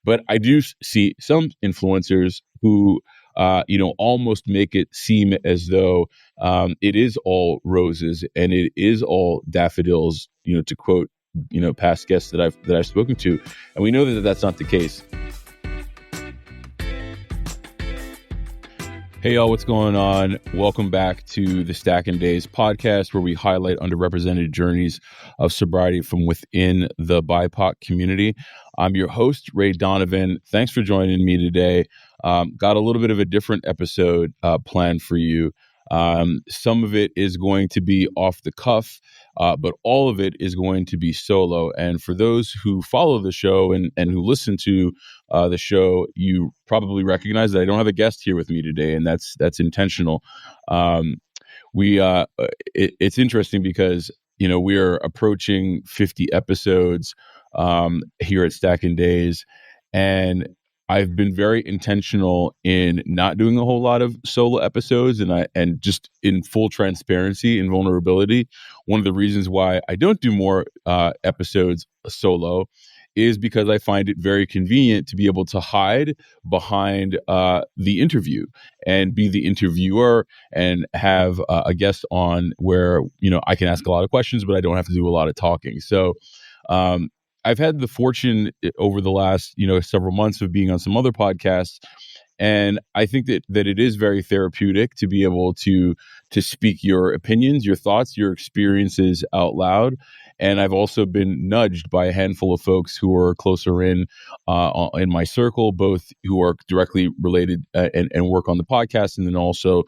But I do see some influencers who, almost make it seem as though it is all roses and it is all daffodils, to quote, past guests that I've spoken to. And we know that that's not the case. Hey, y'all, what's going on? Welcome back to the Stacking Days podcast, where we highlight underrepresented journeys of sobriety from within the BIPOC community. I'm your host, Ray Donovan. Thanks for joining me today. Got a little bit of a different episode planned for you. Some of it is going to be off the cuff, but all of it is going to be solo. And for those who follow the show and who listen to the show, you probably recognize that I don't have a guest here with me today, and that's intentional. It's interesting because we are approaching 50 episodes here at Stacking Days, and I've been very intentional in not doing a whole lot of solo episodes, and just in full transparency and vulnerability. One of the reasons why I don't do more episodes solo is because I find it very convenient to be able to hide behind the interview and be the interviewer and have a guest on where I can ask a lot of questions, but I don't have to do a lot of talking. So I've had the fortune over the last, several months of being on some other podcasts, and I think that it is very therapeutic to be able to speak your opinions, your thoughts, your experiences out loud. And I've also been nudged by a handful of folks who are closer in my circle, both who are directly related and work on the podcast, and then also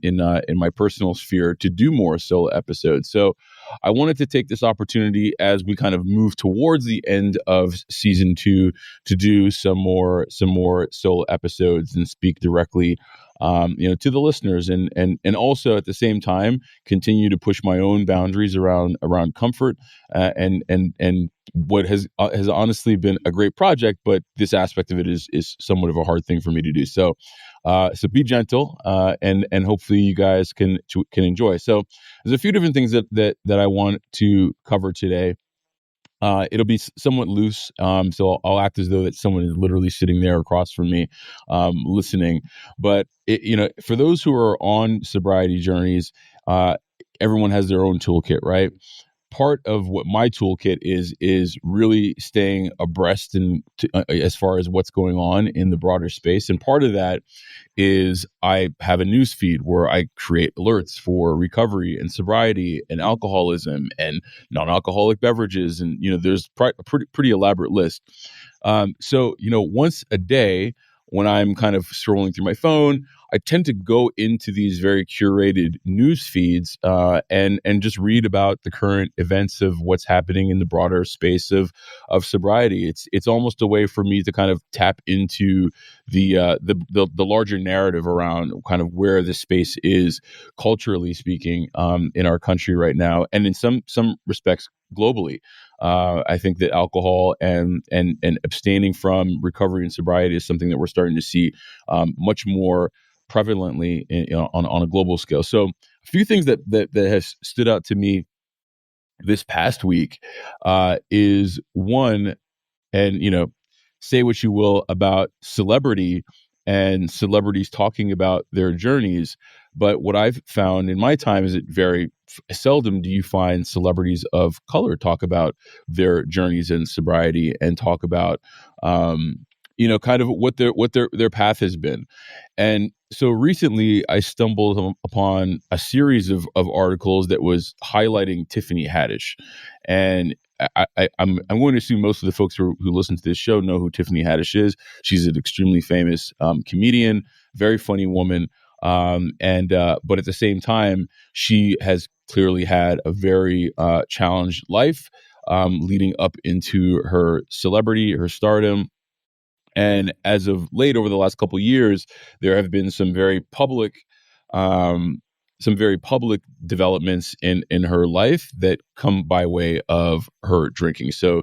in my personal sphere to do more solo episodes. So I wanted to take this opportunity as we kind of move towards the end of season 2 to do some more solo episodes and speak directly to the listeners, and also at the same time continue to push my own boundaries around comfort and what has honestly been a great project, but this aspect of it is somewhat of a hard thing for me to do. So be gentle, and hopefully you guys can enjoy. So there's a few different things that I want to cover today. It'll be somewhat loose, so I'll act as though that someone is literally sitting there across from me, listening. But for those who are on sobriety journeys, everyone has their own toolkit, right? Part of what my toolkit is really staying abreast and as far as what's going on in the broader space. And part of that is I have a news feed where I create alerts for recovery and sobriety and alcoholism and non-alcoholic beverages. And, there's a pretty elaborate list. So, once a day, when I'm kind of scrolling through my phone, I tend to go into these very curated news feeds and just read about the current events of what's happening in the broader space of sobriety. It's almost a way for me to kind of tap into the larger narrative around kind of where the space is culturally speaking in our country right now, and in some respects globally. I think that alcohol and abstaining from recovery and sobriety is something that we're starting to see much more prevalently on a global scale. So a few things that has stood out to me this past week is one, and say what you will about celebrity and celebrities talking about their journeys, but what I've found in my time is that very seldom do you find celebrities of color talk about their journeys in sobriety and talk about kind of what their path has been. And so recently I stumbled upon a series of articles that was highlighting Tiffany Haddish. And I'm going to assume most of the folks who listen to this show know who Tiffany Haddish is. She's an extremely famous comedian, very funny woman. But at the same time, she has clearly had a very challenged life leading up into her celebrity, her stardom. And as of late, over the last couple of years, there have been some very public developments in her life that come by way of her drinking. So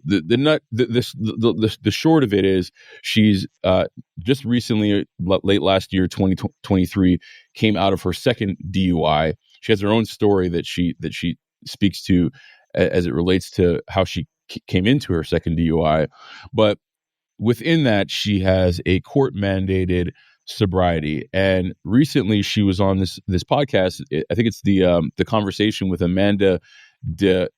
the short of it is she's just recently, late last year, 2023, came out of her second DUI. She has her own story that she speaks to as it relates to how she came into her second DUI, but within that, she has a court mandated sobriety, and recently she was on this podcast. I think it's the conversation with Amanda de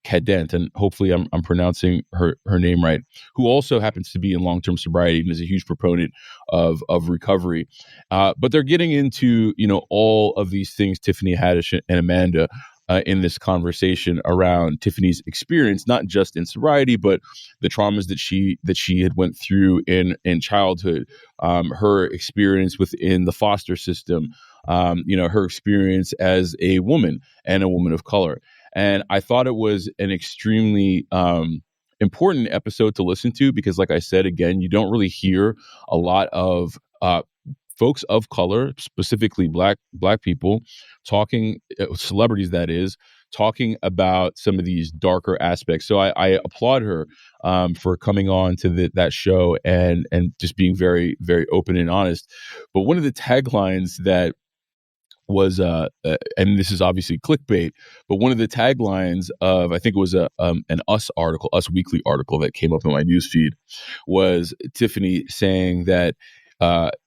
Cadent, and hopefully I'm pronouncing her name right, who also happens to be in long-term sobriety and is a huge proponent of recovery. But they're getting into, all of these things, Tiffany Haddish and Amanda, in this conversation around Tiffany's experience, not just in sobriety, but the traumas that she had went through in childhood, her experience within the foster system, her experience as a woman and a woman of color. And I thought it was an extremely important episode to listen to because, like I said, again, you don't really hear a lot of folks of color, specifically black people, talking, celebrities that is, talking about some of these darker aspects. So I applaud her for coming on to that show and just being very, very open and honest. But one of the taglines that was and this is obviously clickbait, but one of the taglines of, I think it was an Us Weekly article that came up in my newsfeed, was Tiffany saying that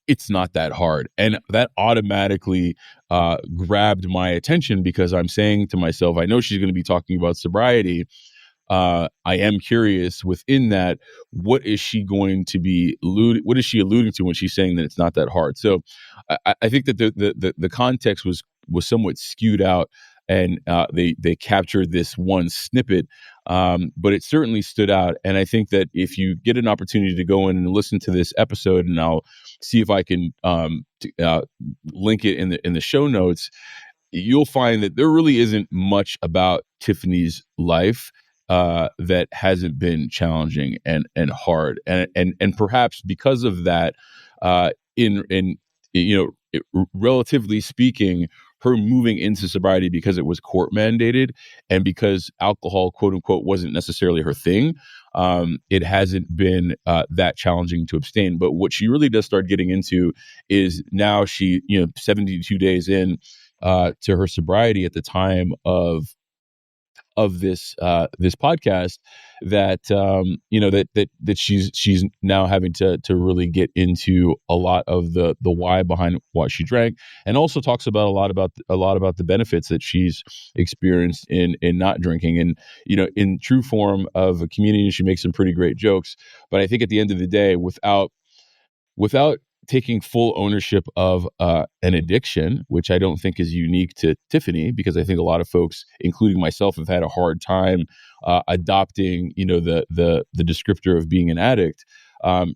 it's not that hard, and that automatically grabbed my attention because I'm saying to myself, I know she's going to be talking about sobriety. I am curious within that, what is she going to be what is she alluding to when she's saying that it's not that hard? So I think that the context was somewhat skewed out, and they captured this one snippet, but it certainly stood out. And I think that if you get an opportunity to go in and listen to this episode, and I'll see if I can link it in the show notes, you'll find that there really isn't much about Tiffany's life that hasn't been challenging and hard, and perhaps because of that, in relatively speaking, her moving into sobriety because it was court mandated and because alcohol, quote unquote, wasn't necessarily her thing. It hasn't been that challenging to abstain. But what she really does start getting into is now she, 72 days in to her sobriety at the time of this podcast, that that she's now having to really get into a lot of the why behind what she drank, and also talks about a lot about the benefits that she's experienced in not drinking. And in true form of a comedian, she makes some pretty great jokes, but I think at the end of the day, without taking full ownership of an addiction, which I don't think is unique to Tiffany, because I think a lot of folks, including myself, have had a hard time adopting, the descriptor of being an addict.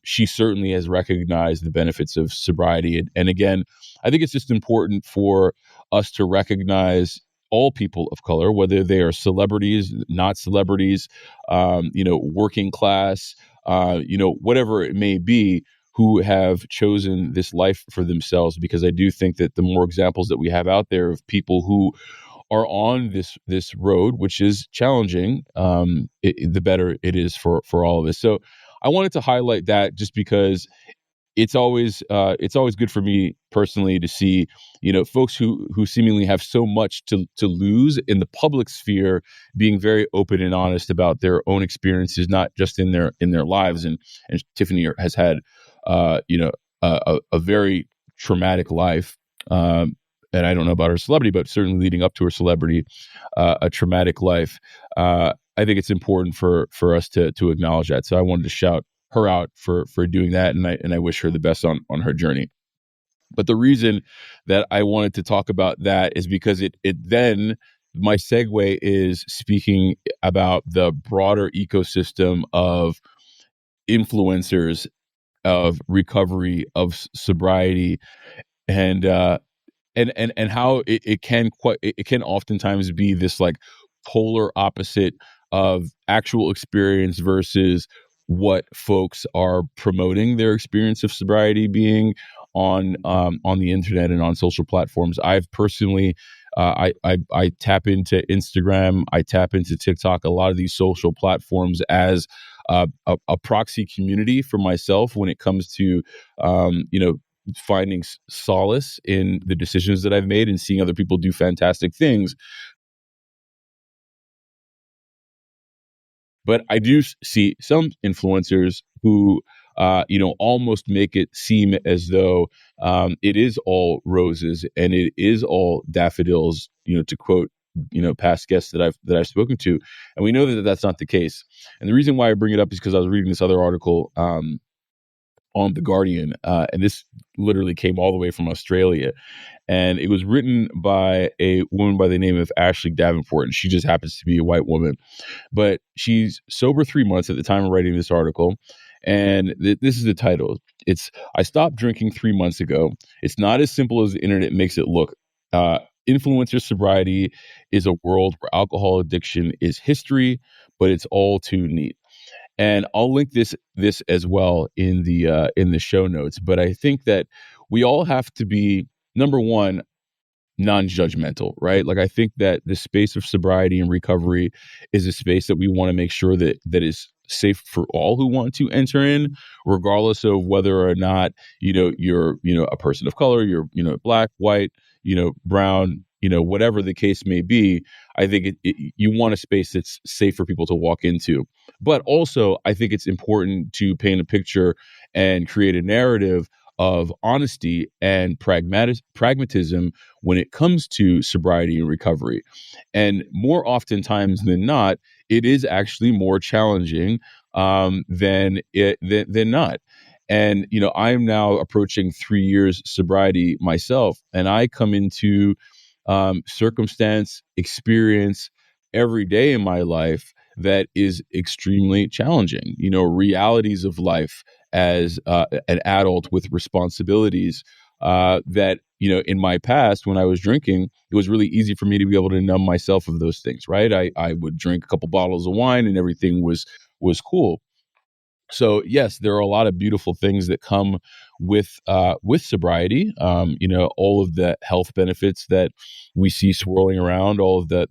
She certainly has recognized the benefits of sobriety, and again, I think it's just important for us to recognize all people of color, whether they are celebrities, not celebrities, working class, whatever it may be, who have chosen this life for themselves. Because I do think that the more examples that we have out there of people who are on this road, which is challenging, the better it is for all of us. So I wanted to highlight that just because it's always good for me personally to see folks who seemingly have so much to lose in the public sphere being very open and honest about their own experiences, not just in their lives. And Tiffany has had a very traumatic life, and I don't know about her celebrity, but certainly leading up to her celebrity, a traumatic life. I think it's important for us to acknowledge that. So I wanted to shout her out for doing that, and I wish her the best on her journey. But the reason that I wanted to talk about that is because it then, my segue is speaking about the broader ecosystem of influencers, of recovery, of sobriety, and how it can oftentimes be this like polar opposite of actual experience versus what folks are promoting their experience of sobriety being on the internet and on social platforms. I've personally I tap into Instagram, I tap into TikTok, a lot of these social platforms as a proxy community for myself when it comes to finding solace in the decisions that I've made and seeing other people do fantastic things. But I do see some influencers who almost make it seem as though it is all roses and it is all daffodils, to quote past guests that I've spoken to, and we know that that's not the case. And the reason why I bring it up is because I was reading this other article on The Guardian, and this literally came all the way from Australia, and it was written by a woman by the name of Ashley Davenport, and she just happens to be a white woman, but she's sober 3 months at the time of writing this article. And this is the title. It's "I stopped drinking 3 months ago. It's not as simple as the internet makes it look. Influencer sobriety is a world where alcohol addiction is history, but it's all too neat." And I'll link this as well in the show notes. But I think that we all have to be, number one, non-judgmental, right? Like, I think that the space of sobriety and recovery is a space that we want to make sure that is safe for all who want to enter in, regardless of whether or not you're a person of color, you're black, white, brown, whatever the case may be. I think you want a space that's safe for people to walk into. But also, I think it's important to paint a picture and create a narrative of honesty and pragmatism when it comes to sobriety and recovery. And more oftentimes than not, it is actually more challenging than not. And I am now approaching 3 years sobriety myself, and I come into circumstance, experience every day in my life that is extremely challenging. Realities of life as an adult with responsibilities that in my past, when I was drinking, it was really easy for me to be able to numb myself of those things. Right, I would drink a couple bottles of wine and everything was cool. So yes, there are a lot of beautiful things that come with sobriety. All of the health benefits that we see swirling around, all of the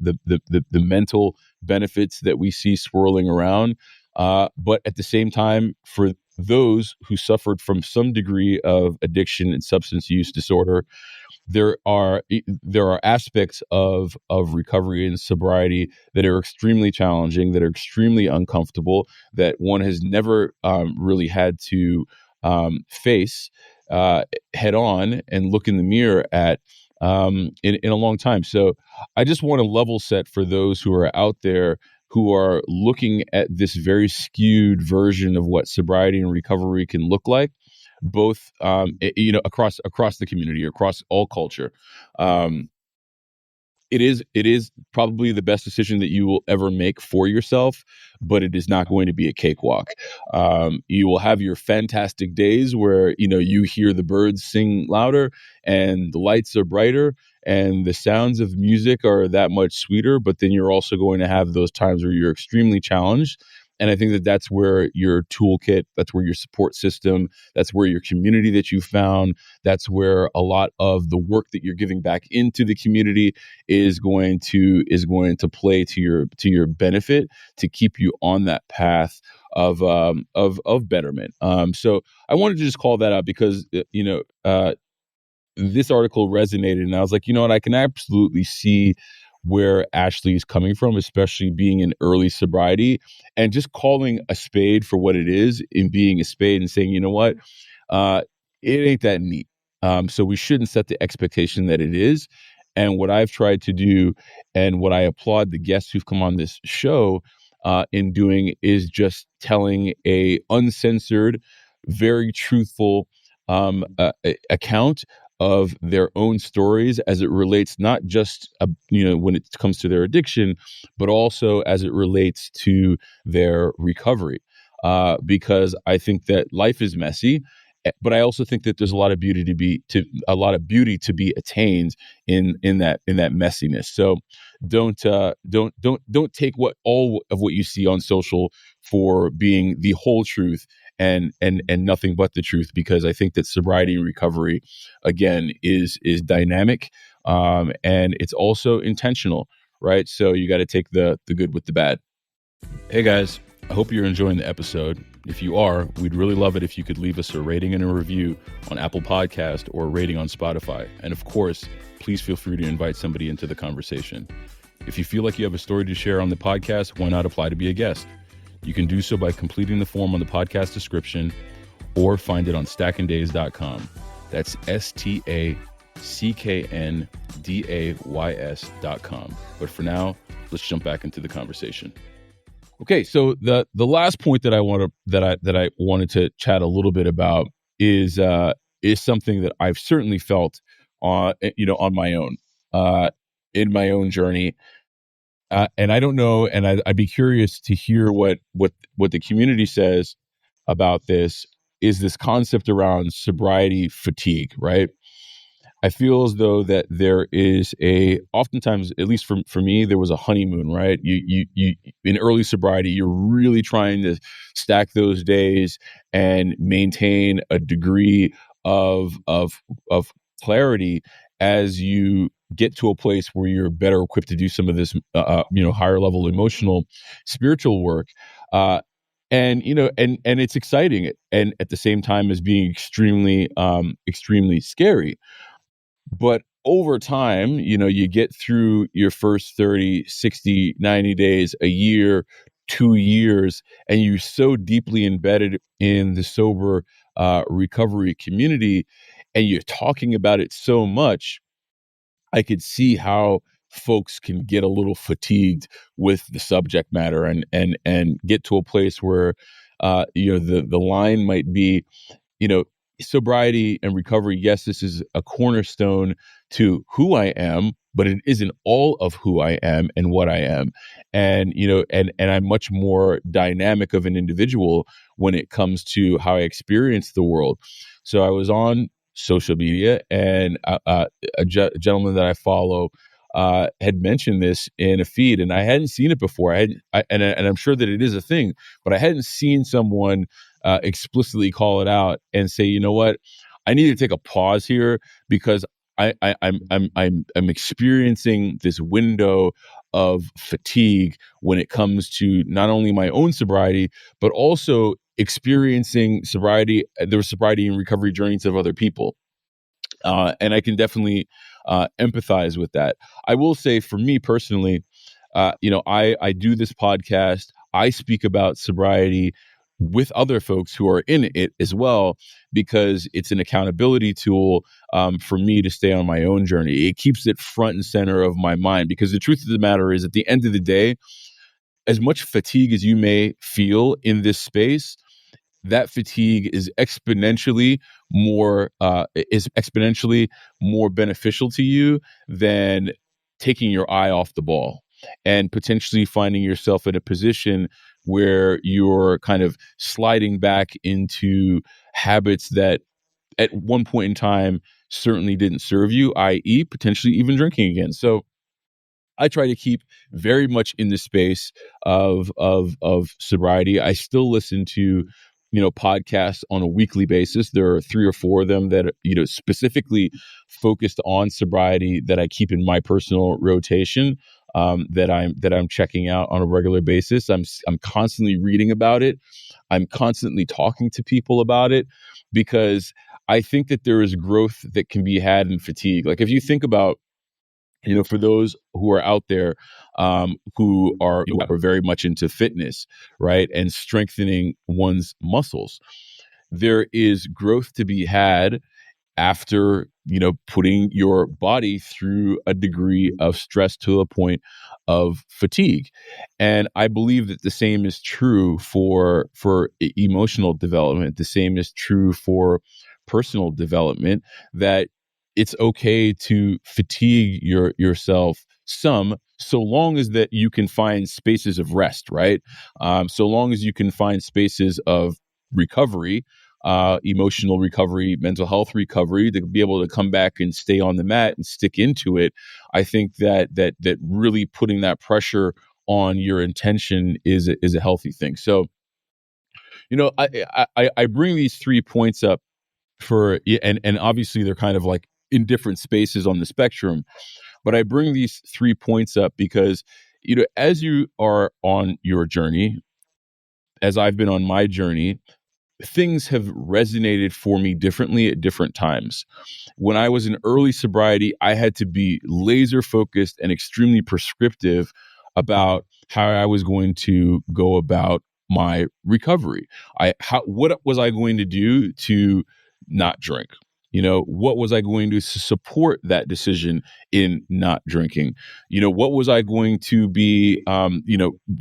mental benefits that we see swirling around. But at the same time, for those who suffered from some degree of addiction and substance use disorder, there are aspects of recovery and sobriety that are extremely challenging, that are extremely uncomfortable, that one has never really had to face head on and look in the mirror at in a long time. So I just want to level set for those who are out there who are looking at this very skewed version of what sobriety and recovery can look like, both across the community, across all culture. It is probably the best decision that you will ever make for yourself, but it is not going to be a cakewalk. You will have your fantastic days where you hear the birds sing louder and the lights are brighter and the sounds of music are that much sweeter, but then you're also going to have those times where you're extremely challenged. And I think that that's where your toolkit, that's where your support system, that's where your community that you found, that's where a lot of the work that you're giving back into the community is going to play to your benefit, to keep you on that path of betterment. So I wanted to just call that out because this article resonated, and I was like, I can absolutely see where Ashley is coming from, especially being in early sobriety and just calling a spade for what it is in being a spade and saying, what, it ain't that neat. So we shouldn't set the expectation that it is. And what I've tried to do, and what I applaud the guests who've come on this show in doing, is just telling a uncensored, very truthful account of their own stories as it relates not just when it comes to their addiction, but also as it relates to their recovery. Because I think that life is messy, but I also think that there's a lot of beauty to be attained in that messiness. So don't take all of what you see on social for being the whole truth and nothing but the truth, because I think that sobriety and recovery, again, is dynamic, and it's also intentional, right? So you got to take the good with the bad. Hey guys, I hope you're enjoying the episode. If you are, we'd really love it if you could leave us a rating and a review on Apple Podcast or a rating on Spotify. And of course, please feel free to invite somebody into the conversation. If you feel like you have a story to share on the podcast, why not apply to be a guest? You can do so by completing the form on the podcast description or find it on stackanddays.com. That's stacknday's.com. But for now, let's jump back into the conversation. Okay, so the last point that I wanted to chat a little bit about is something that I've certainly felt on my own in my own journey, and I don't know, and I'd be curious to hear what the community says about this. Is this concept around sobriety fatigue, right? I feel as though that there is oftentimes, at least for me, there was a honeymoon, right? You in early sobriety, you're really trying to stack those days and maintain a degree of clarity as you get to a place where you're better equipped to do some of this, higher level emotional, spiritual work. And it's exciting, and at the same time as being extremely scary. But over time, you get through your first 30, 60, 90 days, a year, 2 years, and you're so deeply embedded in the sober recovery community, and you're talking about it so much. I could see how folks can get a little fatigued with the subject matter and get to a place where the line might be, sobriety and recovery. Yes, this is a cornerstone to who I am, but it isn't all of who I am and what I am. And, and I'm much more dynamic of an individual when it comes to how I experience the world. So I was on social media, and a gentleman that I follow had mentioned this in a feed, and I hadn't seen it before. And I'm sure that it is a thing, but I hadn't seen someone explicitly call it out and say, you know what, I need to take a pause here because I'm experiencing this window of fatigue when it comes to not only my own sobriety, but also experiencing sobriety, the sobriety and recovery journeys of other people. And I can definitely empathize with that. I will say, for me personally, I do this podcast. I speak about sobriety with other folks who are in it as well, because it's an accountability tool for me to stay on my own journey. It keeps it front and center of my mind, because the truth of the matter is, at the end of the day, as much fatigue as you may feel in this space, that fatigue is exponentially more beneficial to you than taking your eye off the ball and potentially finding yourself in a position where you're kind of sliding back into habits that at one point in time certainly didn't serve you, i.e., potentially even drinking again. So I try to keep very much in the space of sobriety. I still listen to, podcasts on a weekly basis. There are 3 or 4 of them that, specifically focused on sobriety that I keep in my personal rotation, that I'm checking out on a regular basis. I'm constantly reading about it. I'm constantly talking to people about it, because I think that there is growth that can be had in fatigue. Like, if you think about, for those who are out there who are very much into fitness, right, and strengthening one's muscles, there is growth to be had after, putting your body through a degree of stress to a point of fatigue. And I believe that the same is true for emotional development. The same is true for personal development, that it's okay to fatigue yourself some, so long as that you can find spaces of rest, right? So long as you can find spaces of recovery, emotional recovery, mental health recovery, to be able to come back and stay on the mat and stick into it. I think that really putting that pressure on your intention is a healthy thing. So, I bring these 3 points up and obviously they're kind of like in different spaces on the spectrum, but I bring these 3 points up because, as you are on your journey, as I've been on my journey, things have resonated for me differently at different times. When I was in early sobriety, I had to be laser focused and extremely prescriptive about how I was going to go about my recovery. What was I going to do to not drink? What was I going to support that decision in not drinking? What was I going to be,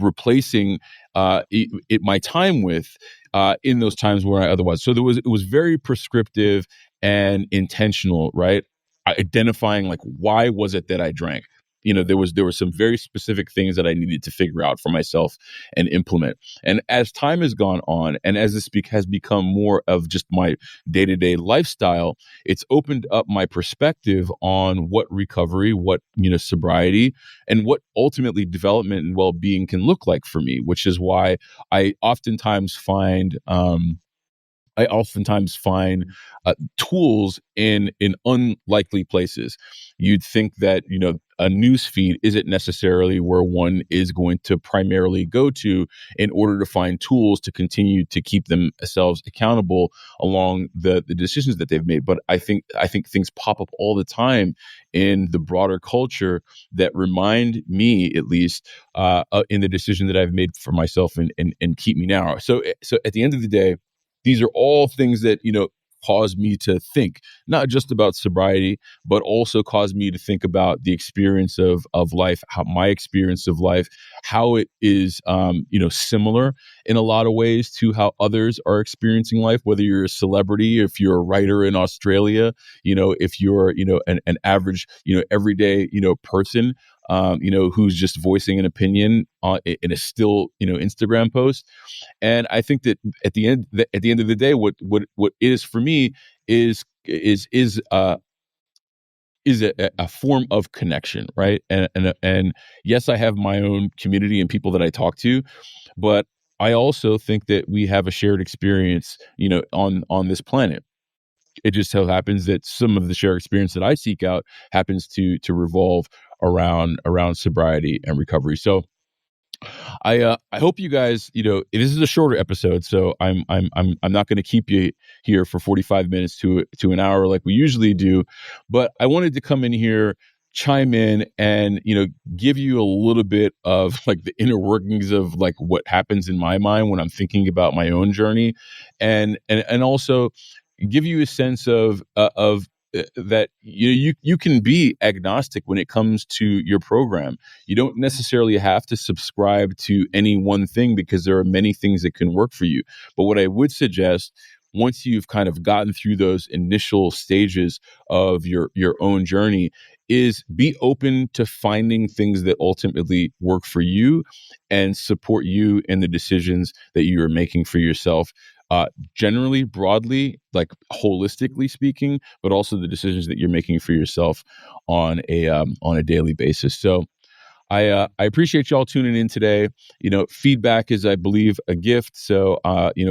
replacing my time with in those times where I otherwise. So it was very prescriptive and intentional, right? Identifying like, why was it that I drank? There were some very specific things that I needed to figure out for myself and implement. And as time has gone on, and as this has become more of just my day-to-day lifestyle, it's opened up my perspective on what recovery, what sobriety, and what ultimately development and well-being can look like for me. Which is why I oftentimes find tools in unlikely places. You'd think that a news feed isn't necessarily where one is going to primarily go to in order to find tools to continue to keep themselves accountable along the decisions that they've made. But I think things pop up all the time in the broader culture that remind me, at least, in the decision that I've made for myself and keep me now. So at the end of the day, these are all things that cause me to think not just about sobriety, but also cause me to think about the experience of life, how my experience of life, how it is similar in a lot of ways to how others are experiencing life. Whether you're a celebrity, if you're a writer in Australia, if you're an average everyday person, who's just voicing an opinion in a still Instagram post. And I think that at the end of the day, what is for me is a form of connection, right? And yes, I have my own community and people that I talk to, but I also think that we have a shared experience, on this planet. It just so happens that some of the shared experience that I seek out happens to revolve around sobriety and recovery. So I hope you guys, this is a shorter episode, so I'm not going to keep you here for 45 minutes to an hour like we usually do, but I wanted to come in here, chime in, and give you a little bit of like the inner workings of like what happens in my mind when I'm thinking about my own journey, and also give you a sense of that you can be agnostic when it comes to your program. You don't necessarily have to subscribe to any one thing because there are many things that can work for you. But what I would suggest, once you've kind of gotten through those initial stages of your own journey, is be open to finding things that ultimately work for you and support you in the decisions that you are making for yourself. Generally, broadly, like holistically speaking, but also the decisions that you're making for yourself on a daily basis. So I appreciate y'all tuning in today. Feedback is, I believe, a gift. So,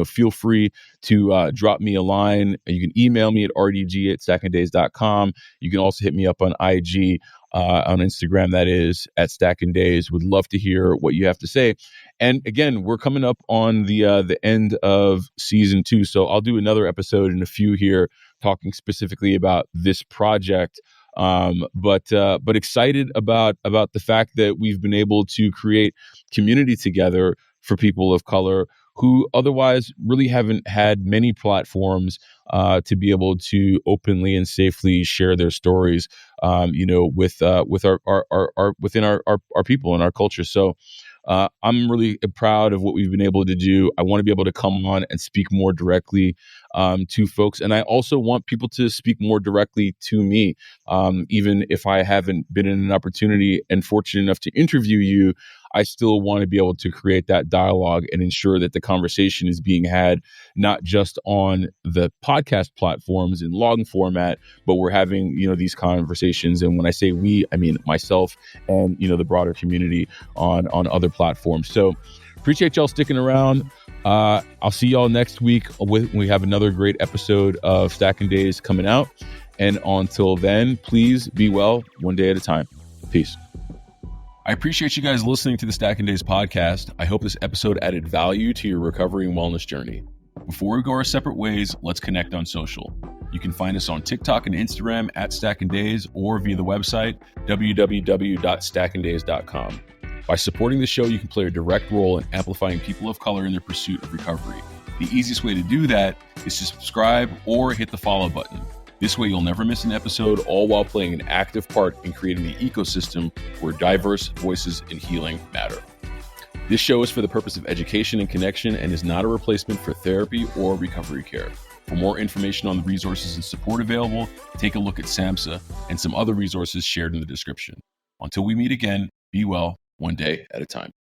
feel free to drop me a line. You can email me at rdg@stackingdays.com. You can also hit me up on IG, on Instagram, that is at Stacking Days. Would love to hear what you have to say. And again, we're coming up on the end of season 2. So I'll do another episode in a few here talking specifically about this project. But excited about the fact that we've been able to create community together for people of color who otherwise really haven't had many platforms to be able to openly and safely share their stories, with our within our people and our culture. So I'm really proud of what we've been able to do. I want to be able to come on and speak more directly to folks. And I also want people to speak more directly to me. Even if I haven't been in an opportunity and fortunate enough to interview you, I still want to be able to create that dialogue and ensure that the conversation is being had not just on the podcast platforms in long format, but we're having, these conversations. And when I say we, I mean myself and, the broader community on other platforms. So appreciate y'all sticking around. I'll see y'all next week. We have another great episode of Stacking Days coming out. And until then, please be well, one day at a time. Peace. I appreciate you guys listening to the Stacking Days podcast. I hope this episode added value to your recovery and wellness journey. Before we go our separate ways, let's connect on social. You can find us on TikTok and Instagram at Stacking Days or via the website www.stackingdays.com. By supporting the show, you can play a direct role in amplifying people of color in their pursuit of recovery. The easiest way to do that is to subscribe or hit the follow button. This way, you'll never miss an episode, all while playing an active part in creating the ecosystem where diverse voices in healing matter. This show is for the purpose of education and connection and is not a replacement for therapy or recovery care. For more information on the resources and support available, take a look at SAMHSA and some other resources shared in the description. Until we meet again, be well, one day at a time.